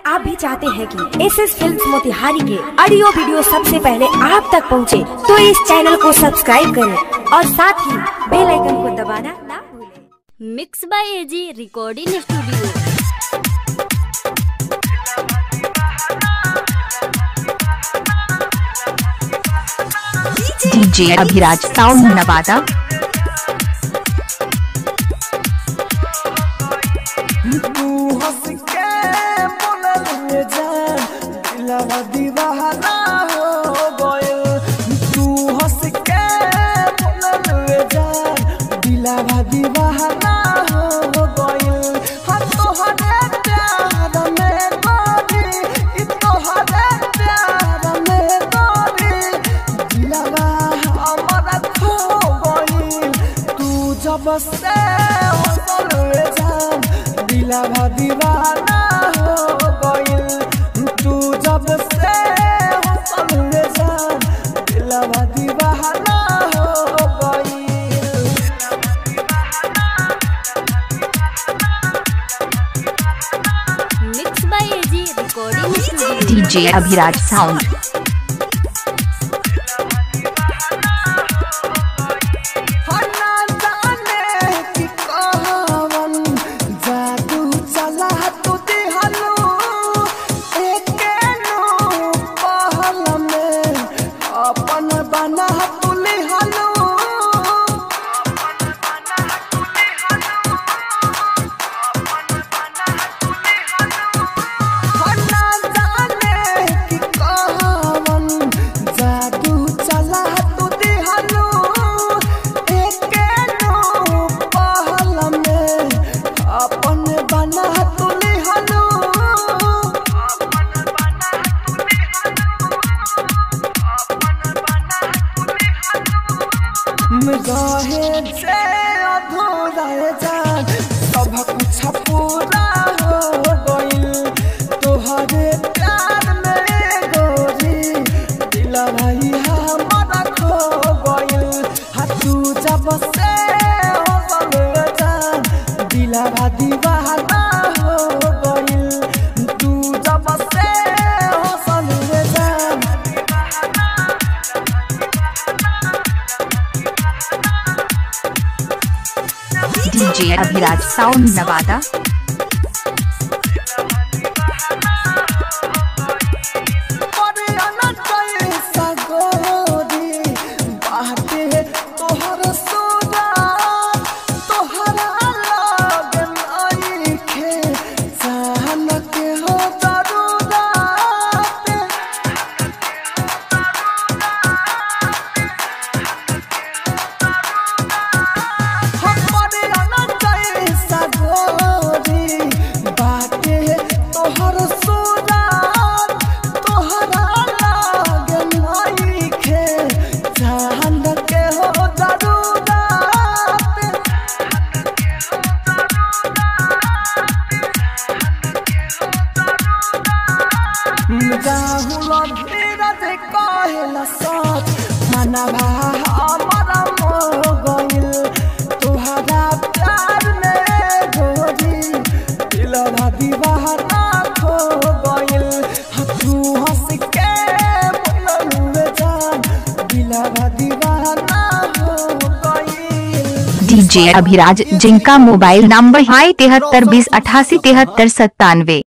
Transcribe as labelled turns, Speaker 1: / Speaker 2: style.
Speaker 1: आप भी चाहते हैं कि एसएस फिल्म्स मोतिहारी के ऑडियो वीडियो सबसे पहले आप तक पहुंचे, तो इस चैनल को सब्सक्राइब करें और साथ ही बेल आइकन को दबाना ना भूलें।
Speaker 2: Mix by AG recording studio.
Speaker 3: DJ Abhiraj sound Nawada.
Speaker 4: दीवाना हो गइल तू हंस के बोलल जान दिलवा दीवाना हो गइल। हाँ तोहरे प्यार में गोरी तोहरे प्यार में गोरी दिलवा हमारा खो गइल। तू जब से हंसल जान दिलवा दीवाना हो गइल। तू जब से हंसल जान दिलवा दीवाना हो गइल।
Speaker 2: Mix by AG recording studio.
Speaker 3: DJ Abhiraj sound.
Speaker 4: रहे से अधूरा जान सब कुछ पूरा हो गइल। तोहरे प्यार में गोरी दिलवा हमारा खो गइल। हाँ तू जब से हंसल जान दिलवा दीवाना हो गइल। तू जब से हंसल जान
Speaker 3: डीजे अभिराज साउंड नवादा। मनवा हमारा मोह गइल। तुहरा प्यार में गोरी दिलवा दीवाना खो गइल। तू हंस के बोलल जान दिलवा दीवाना हो गइल। डीजे अभिराज जिनका मोबाइल नंबर है 73 20 88 73 97।